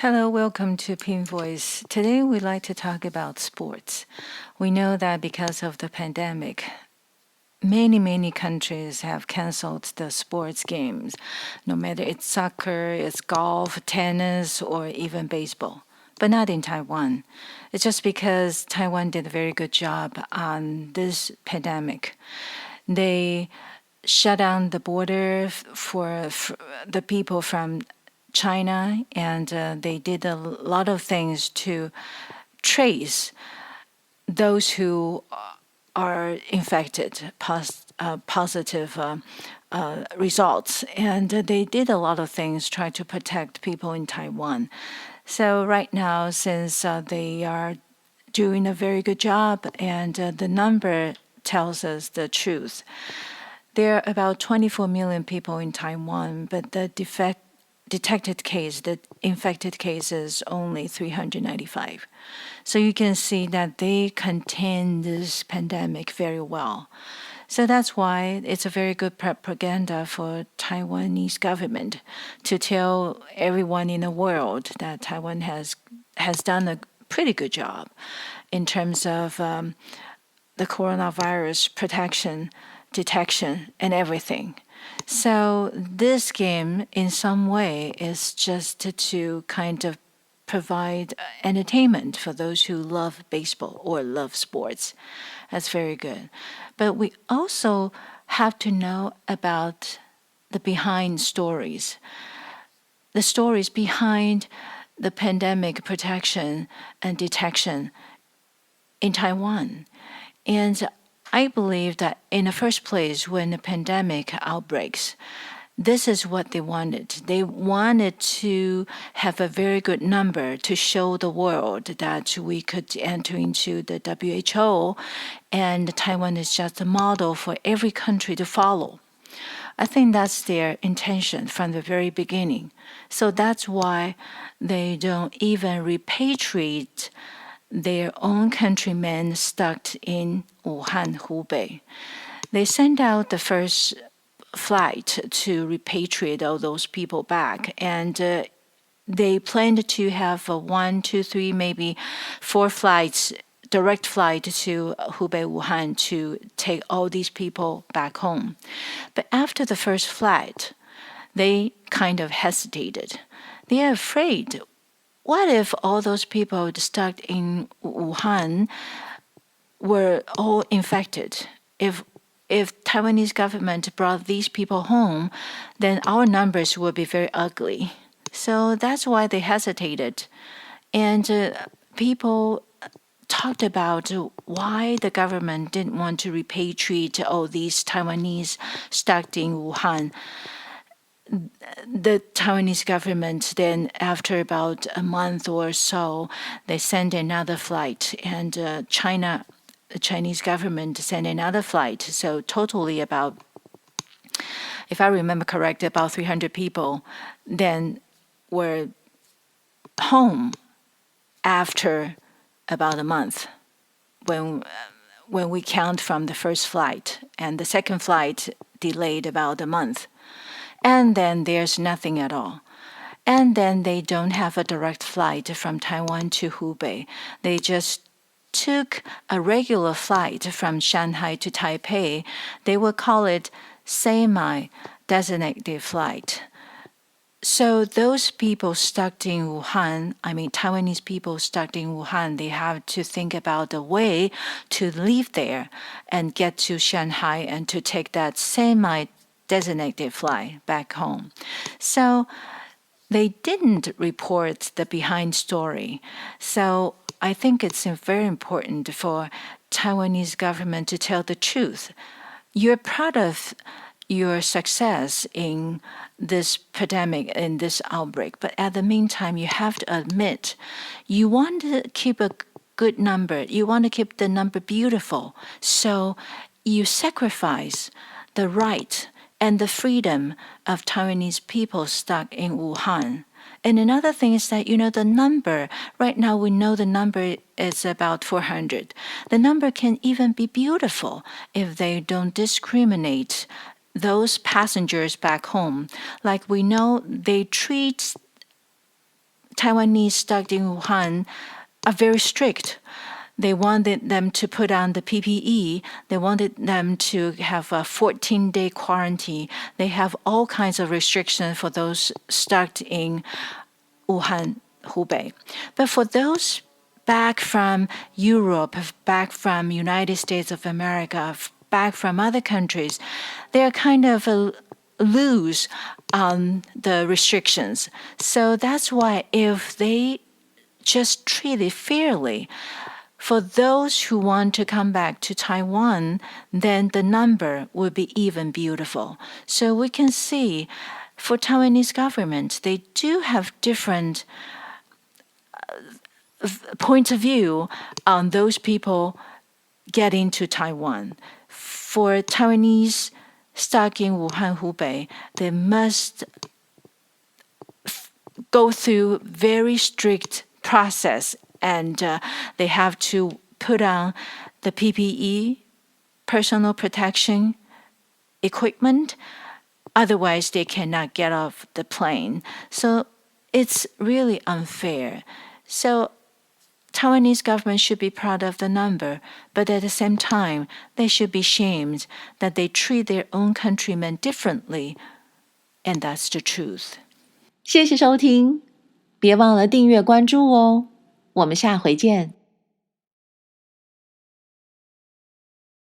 Hello, welcome to PinVoice. Today we'd like to talk about sports. We know that because of the pandemic, many countries have canceled the sports games, no matter it's soccer, it's golf, tennis, or even baseball. But not in Taiwan. It's just because Taiwan did a very good job on this pandemic. They shut down the border for the people from China, and they did a lot of things to trace those who are infected, positive results. And they did a lot of things try to protect people in Taiwan. So right now, since they are doing a very good job, and the number tells us the truth. There are about 24 million people in Taiwan, but the detected case, the infected case is only 395. So you can see that they contain this pandemic very well. So that's why it's a very good propaganda for Taiwanese government to tell everyone in the world that Taiwan has done a pretty good job in terms of the coronavirus protection, detection, and everything. So this game, in some way, is just to kind of provide entertainment for those who love baseball or love sports. That's very good. But we also have to know about the behind stories, the stories behind the pandemic protection and detection in Taiwan. And I believe that in the first place, when the pandemic outbreaks, this is what they wanted. They wanted to have a very good number to show the world that we could enter into the WHO, and Taiwan is just a model for every country to follow. I think that's their intention from the very beginning. So that's why they don't even repatriate their own countrymen stuck in Wuhan, Hubei. They sent out the first flight to repatriate all those people back, and they planned to have 1, 2, 3, maybe 4 flights, direct flight to Hubei, Wuhan to take all these people back home. But after the first flight, they kind of hesitated. They are afraid. What if all those people stuck in Wuhan were all infected? If Taiwanese government brought these people home, then our numbers would be very ugly. So that's why they hesitated. And people talked about why the government didn't want to repatriate all these Taiwanese stuck in Wuhan. The Taiwanese government then, after about a month or so, they sent another flight, and the Chinese government sent another flight. So totally about, if I remember correct, about 300 people then were home after about a month when we count from the first flight, and the second flight delayed about a month. And then there's nothing at all. And then they don't have a direct flight from Taiwan to Hubei. They just took a regular flight from Shanghai to Taipei. They will call it semi-designated flight. So those people stuck in Wuhan, Taiwanese people stuck in Wuhan, they have to think about a way to leave there and get to Shanghai and to take that semi-designated flight back home. So they didn't report the behind story. So I think it's very important for Taiwanese government to tell the truth. You're proud of your success in this pandemic, in this outbreak, but at the meantime, you have to admit you want to keep a good number. You want to keep the number beautiful. So you sacrifice the right and the freedom of Taiwanese people stuck in Wuhan. And another thing is that, the number, right now we know the number is about 400. The number can even be beautiful if they don't discriminate those passengers back home. Like we know they treat Taiwanese stuck in Wuhan are very strict. They wanted them to put on the PPE. They wanted them to have a 14-day quarantine. They have all kinds of restrictions for those stuck in Wuhan, Hubei. But for those back from Europe, back from United States of America, back from other countries, they're kind of loose on the restrictions. So that's why if they just treat it fairly, for those who want to come back to Taiwan, then the number would be even beautiful. So we can see for Taiwanese government, they do have different points of view on those people getting to Taiwan. For Taiwanese stuck in Wuhan, Hubei, they must go through very strict process, and they have to put on the PPE, personal protection equipment. Otherwise, they cannot get off the plane. So it's really unfair. So Taiwanese government should be proud of the number, but at the same time, they should be shamed that they treat their own countrymen differently, and that's the truth. 谢谢收听，别忘了订阅关注哦，我们下回见。